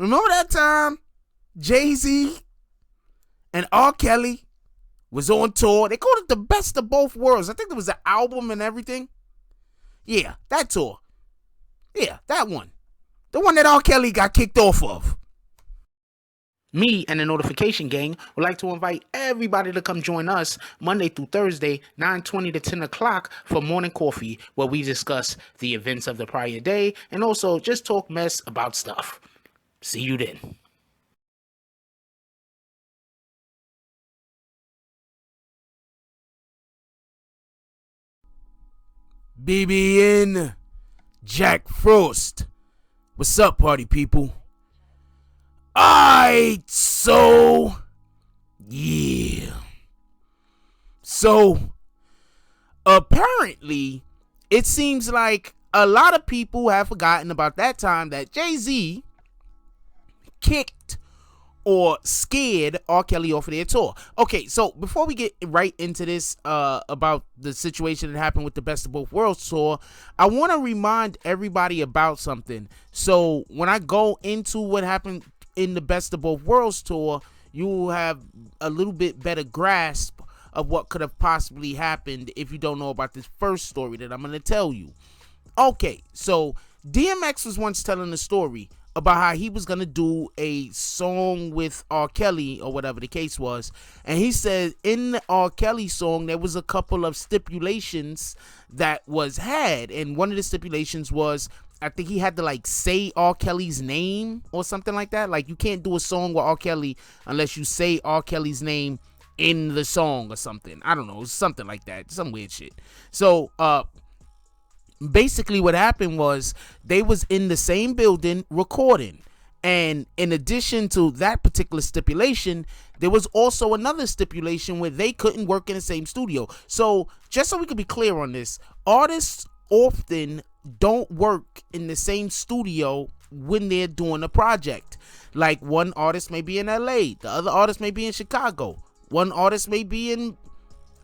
Remember that time Jay-Z and R. Kelly was on tour? They called it the best of both worlds. I think there was an album and everything. Yeah, that tour. Yeah, that one. The one that R. Kelly got kicked off of. Me and the Notification Gang would like to invite everybody to come join us Monday through Thursday, 9:20 to 10 o'clock for morning coffee, where we discuss the events of the prior day and also just talk mess about stuff. See you then. BBN Jack Frost. What's up, party people? Alright, so apparently it seems like a lot of people have forgotten about that time that Jay-Z kicked or scared R. Kelly off of their tour. Okay, so before we get right into this about the situation that happened with the Best of Both Worlds tour, I want to remind everybody about something. So when I go into what happened in the Best of Both Worlds tour, you will have a little bit better grasp of what could have possibly happened if you don't know about this first story that I'm going to tell you. Okay, so DMX was once telling a story about how he was going to do a song with R. Kelly or whatever the case was. And he said in the R. Kelly song, there was a couple of stipulations that was had. And one of the stipulations was, I think he had to like say R. Kelly's name or something like that. Like you can't do a song with R. Kelly unless you say R. Kelly's name in the song or something. I don't know, something like that, some weird shit. So basically what happened was they was in the same building recording, and in addition to that particular stipulation, there was also another stipulation where they couldn't work in the same studio. So just so we could be clear on this, artists often don't work in the same studio when they're doing a project. Like one artist may be in LA, the other artist may be in Chicago, one artist may be in,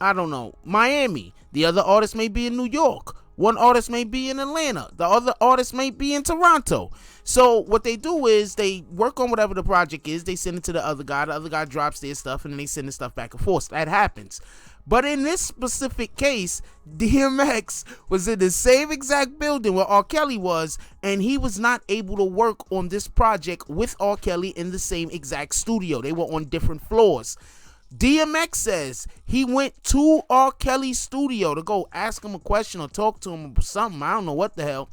I don't know, Miami, the other artist may be in New York, one artist may be in Atlanta, the other artist may be in Toronto. So what they do is they work on whatever the project is, they send it to the other guy drops their stuff, and then they send the stuff back and forth. That happens. But in this specific case, DMX was in the same exact building where R. Kelly was, and he was not able to work on this project with R. Kelly in the same exact studio. They were on different floors. DMX says he went to R. Kelly's studio to go ask him a question or talk to him or something. I don't know what the hell.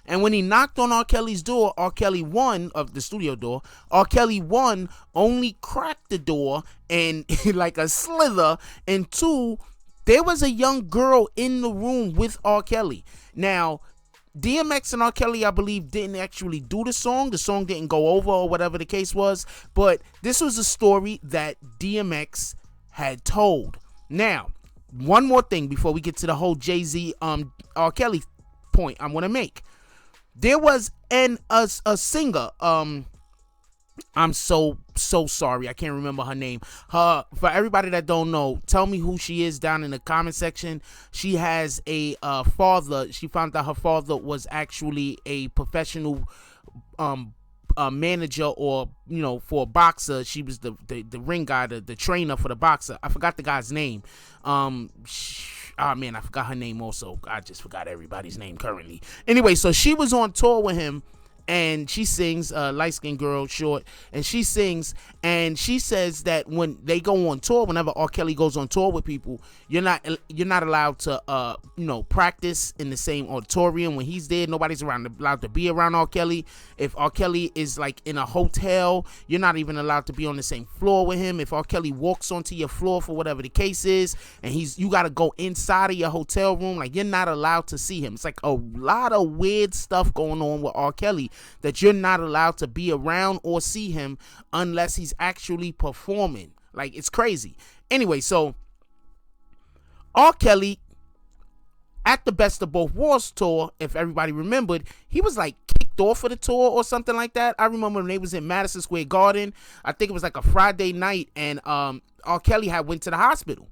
And when he knocked on R. Kelly's door, R. Kelly one of the studio door, R. Kelly one only cracked the door and like a slither, and two, there was a young girl in the room with R. Kelly. Now, DMX and R. Kelly, I believe, didn't actually do the song. The song didn't go over or whatever the case was. But this was a story that DMX had told. Now, one more thing before we get to the whole Jay-Z, R. Kelly point I'm going to make. There was a singer, I'm so sorry, I can't remember her name. For everybody that don't know, tell me who she is down in the comment section. She has a father. She found out her father was actually a professional manager, or for a boxer. She was the ring guy, the trainer for the boxer. I forgot the guy's name. Man, I forgot her name also. I just forgot everybody's name currently. Anyway, so she was on tour with him, and she sings, light-skinned girl, short, and she sings, and she says that when they go on tour, whenever R. Kelly goes on tour with people, you're not allowed to practice in the same auditorium when he's there. Nobody's allowed to be around R. Kelly. If R. Kelly is like in a hotel, you're not even allowed to be on the same floor with him. If R. Kelly walks onto your floor for whatever the case is, and you got to go inside of your hotel room, like you're not allowed to see him. It's like a lot of weird stuff going on with R. Kelly that you're not allowed to be around or see him unless he's actually performing. Like, it's crazy. Anyway, so R. Kelly at the Best of Both Worlds tour, if everybody remembered, he was like kicked off of the tour or something like that. I remember when they was in Madison Square Garden. I think it was like a Friday night, and R. Kelly had went to the hospital,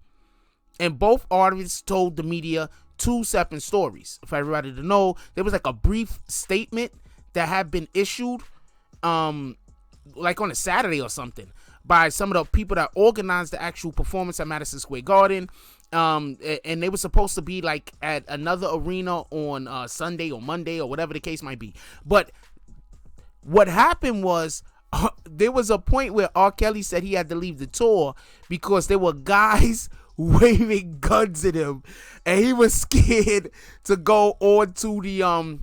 and both artists told the media two separate stories. For everybody to know, there was like a brief statement that had been issued like on a Saturday or something, by some of the people that organized the actual performance at Madison Square Garden. And they were supposed to be like at another arena on Sunday or Monday or whatever the case might be. But what happened was there was a point where R. Kelly said he had to leave the tour because there were guys waving guns at him, and he was scared to go onto the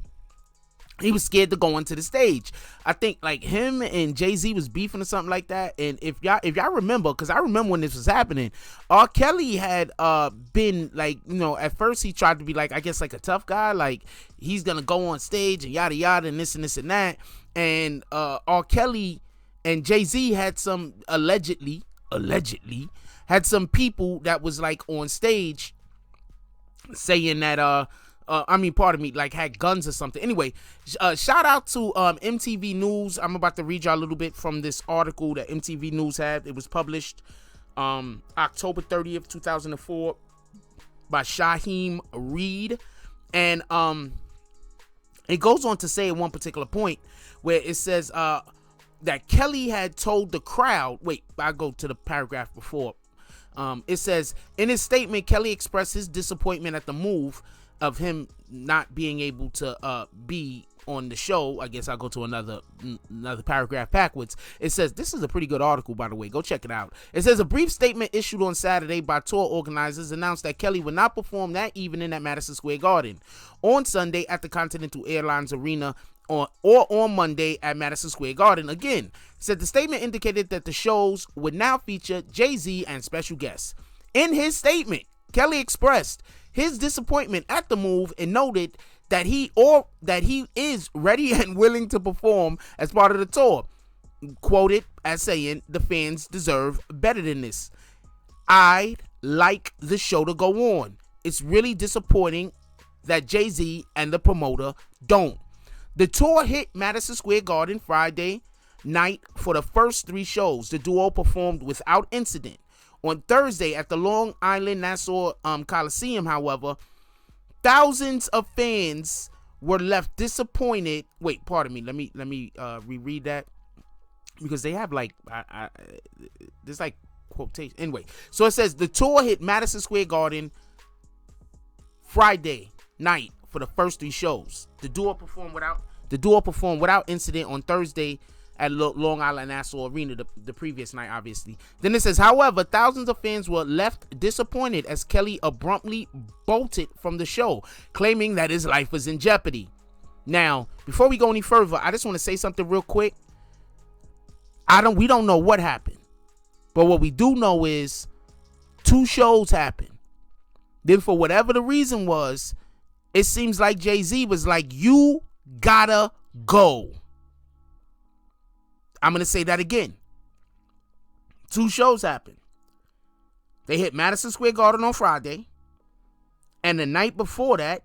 he was scared to go onto the stage. I think like him and Jay-Z was beefing or something like that. And if y'all remember, because I remember when this was happening, R. Kelly had been like, you know, at first he tried to be like, I guess like a tough guy, like he's gonna go on stage and yada yada and this and this and that. And R. Kelly and Jay-Z had some allegedly had some people that was like on stage saying that like had guns or something. Anyway, shout out to MTV News. I'm about to read y'all a little bit from this article that MTV News had. It was published October 30th, 2004 by Shaheem Reed. And it goes on to say at one particular point where it says that Kelly had told the crowd, wait, I'll go to the paragraph before. It says, in his statement, Kelly expressed his disappointment at the move of him not being able to be on the show. I guess I'll go to another paragraph backwards. It says, this is a pretty good article, by the way. Go check it out. It says, a brief statement issued on Saturday by tour organizers announced that Kelly would not perform that evening at Madison Square Garden, on Sunday at the Continental Airlines Arena, or on Monday at Madison Square Garden. Again, said the statement indicated that the shows would now feature Jay-Z and special guests. In his statement, Kelly expressed his disappointment at the move and noted that he is ready and willing to perform as part of the tour, quoted as saying, the fans deserve better than this. I'd like the show to go on. It's really disappointing that Jay-Z and the promoter don't. The tour hit Madison Square Garden Friday night for the first three shows. The duo performed without incident. On Thursday at the Long Island Nassau Coliseum, however, thousands of fans were left disappointed. Wait, pardon me. Let me reread that, because they have like there's like quotation. Anyway, so it says the tour hit Madison Square Garden Friday night for the first three shows. The duo performed without incident on Thursday at Long Island Nassau Arena the previous night, obviously. Then it says, however, thousands of fans were left disappointed as Kelly abruptly bolted from the show, claiming that his life was in jeopardy. Now, before we go any further, I just want to say something real quick. We don't know what happened, but what we do know is two shows happened. Then for whatever the reason was, it seems like Jay-Z was like, you gotta go. I'm going to say that again. Two shows happened. They hit Madison Square Garden on Friday, and the night before that,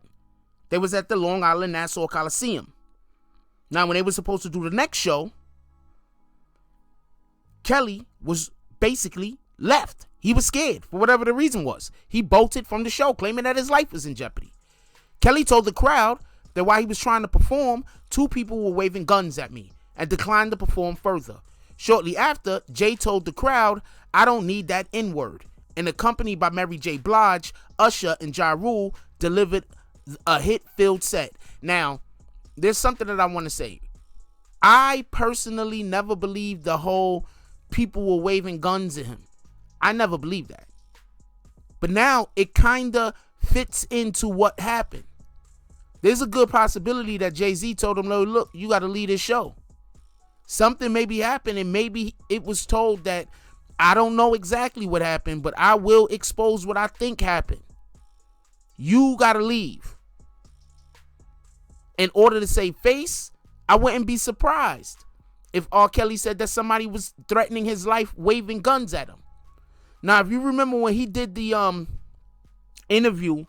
they was at the Long Island Nassau Coliseum. Now, when they were supposed to do the next show, Kelly was basically left. He was scared for whatever the reason was. He bolted from the show, claiming that his life was in jeopardy. Kelly told the crowd that while he was trying to perform, two people were waving guns at me and declined to perform further. Shortly after, Jay told the crowd, I don't need that N-word, and accompanied by Mary J. Blige, Usher, and Ja Rule, delivered a hit-filled set. Now, there's something that I want to say. I personally never believed the whole people were waving guns at him. I never believed that. But now, it kind of fits into what happened. There's a good possibility that Jay-Z told him, look, you got to leave this show. Something maybe happened, and maybe it was told that I don't know exactly what happened, but I will expose what I think happened. You got to leave. In order to save face, I wouldn't be surprised if R. Kelly said that somebody was threatening his life, waving guns at him. Now, if you remember when he did the interview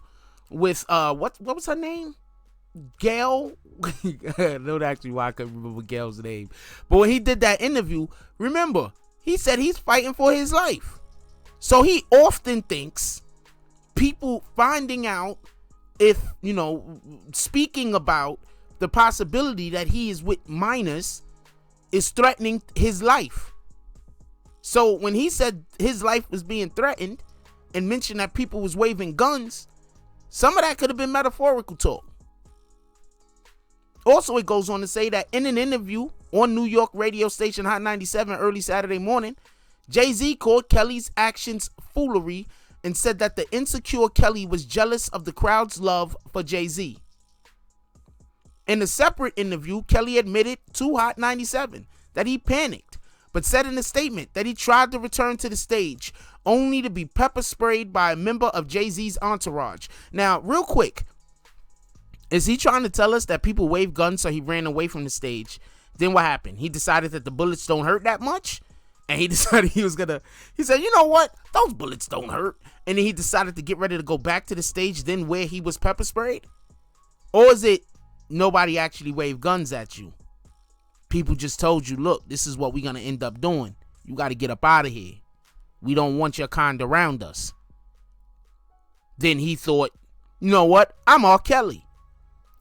with, what was her name? Gail. I don't actually why I couldn't remember Gail's name. But when he did that interview, remember, he said he's fighting for his life. So he often thinks people finding out if, speaking about the possibility that he is with minors is threatening his life. So when he said his life was being threatened and mentioned that people was waving guns, some of that could have been metaphorical talk. Also, it goes on to say that in an interview on New York radio station Hot 97 early Saturday morning, Jay-Z called Kelly's actions foolery and said that the insecure Kelly was jealous of the crowd's love for Jay-Z. In a separate interview, Kelly admitted to Hot 97 that he panicked, but said in a statement that he tried to return to the stage only to be pepper sprayed by a member of Jay-Z's entourage. Now, real quick, is he trying to tell us that people wave guns so he ran away from the stage? Then what happened? He decided that the bullets don't hurt that much? And he decided he said, you know what? Those bullets don't hurt. And then he decided to get ready to go back to the stage then where he was pepper sprayed? Or is it nobody actually waved guns at you? People just told you, look, this is what we're going to end up doing. You got to get up out of here. We don't want your kind around us. Then he thought, you know what? I'm R. Kelly.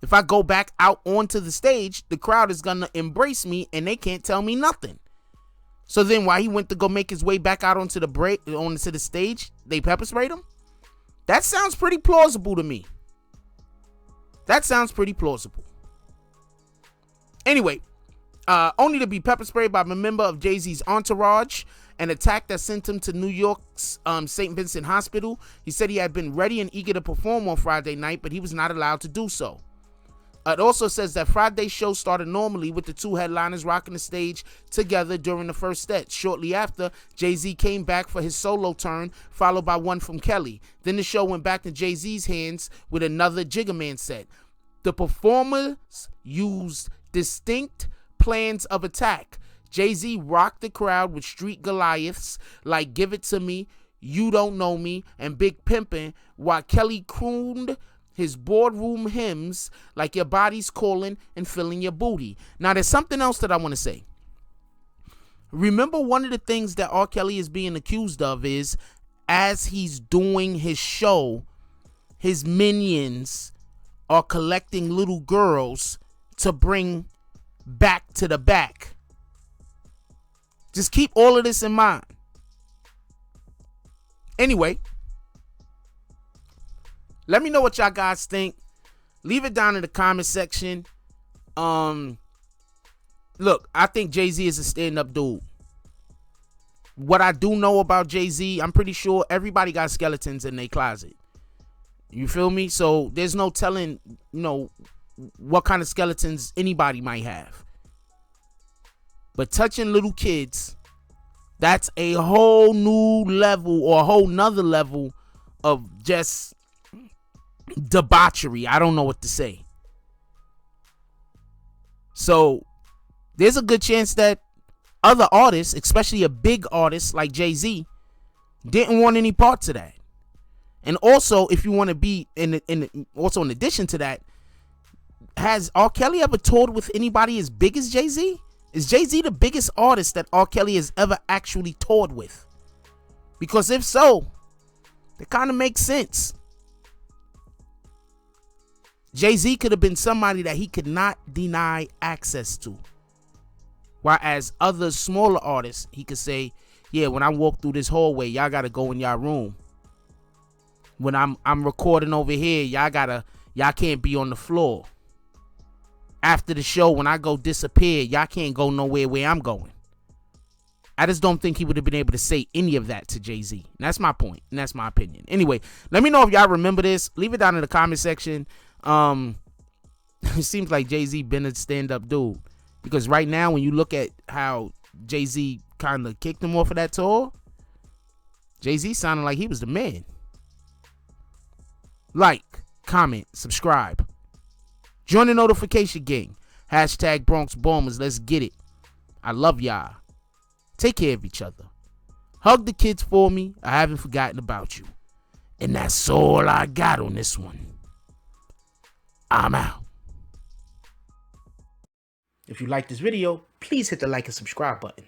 If I go back out onto the stage, the crowd is going to embrace me and they can't tell me nothing. So then while he went to go make his way back out onto the stage, they pepper sprayed him? That sounds pretty plausible to me. That sounds pretty plausible. Anyway, only to be pepper sprayed by a member of Jay-Z's entourage, an attack that sent him to New York's St. Vincent Hospital. He said he had been ready and eager to perform on Friday night, but he was not allowed to do so. It also says that Friday's show started normally with the two headliners rocking the stage together during the first set. Shortly after, Jay-Z came back for his solo turn, followed by one from Kelly. Then the show went back to Jay-Z's hands with another Jigga Man set. The performers used distinct plans of attack. Jay-Z rocked the crowd with street Goliaths like Give It To Me, You Don't Know Me, and Big Pimpin', while Kelly crooned his boardroom hymns like Your Body's Calling and Feeling Your Booty. Now, there's something else that I want to say. Remember, one of the things that R. Kelly is being accused of is, as he's doing his show, his minions are collecting little girls to bring back to the back. Just keep all of this in mind. Anyway, let me know what y'all guys think. Leave it down in the comment section. Look, I think Jay-Z is a stand-up dude. What I do know about Jay-Z, I'm pretty sure everybody got skeletons in their closet. You feel me? So there's no telling, what kind of skeletons anybody might have. But touching little kids, that's a whole new level or a whole nother level of just debauchery. I don't know what to say. So there's a good chance that other artists, especially a big artist like Jay-Z, didn't want any parts of that. And also, if you want to be in addition to that, has R. Kelly ever toured with anybody as big as Jay-Z? Is Jay-Z the biggest artist that R. Kelly has ever actually toured with? Because if so, it kind of makes sense. Jay-Z could have been somebody that he could not deny access to. Whereas other smaller artists, he could say, yeah, when I walk through this hallway, y'all got to go in y'all room. When I'm recording over here, y'all can't be on the floor. After the show, when I go disappear, y'all can't go nowhere where I'm going. I just don't think he would have been able to say any of that to Jay-Z. And that's my point, and that's my opinion. Anyway, let me know if y'all remember this. Leave it down in the comment section. It seems like Jay-Z been a stand-up dude. Because right now, when you look at how Jay-Z kind of kicked him off of that tour, Jay-Z sounded like he was the man. Like, comment, subscribe. Join the notification gang. Hashtag Bronx Bombers. Let's get it. I love y'all. Take care of each other. Hug the kids for me. I haven't forgotten about you. And that's all I got on this one. I'm out. If you like this video, please hit the like and subscribe button.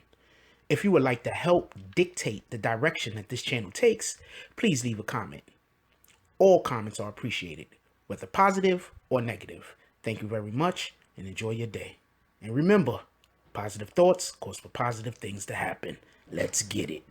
If you would like to help dictate the direction that this channel takes, please leave a comment. All comments are appreciated, whether positive or negative. Thank you very much and enjoy your day. And remember, Positive thoughts cause for positive things to happen. Let's get it.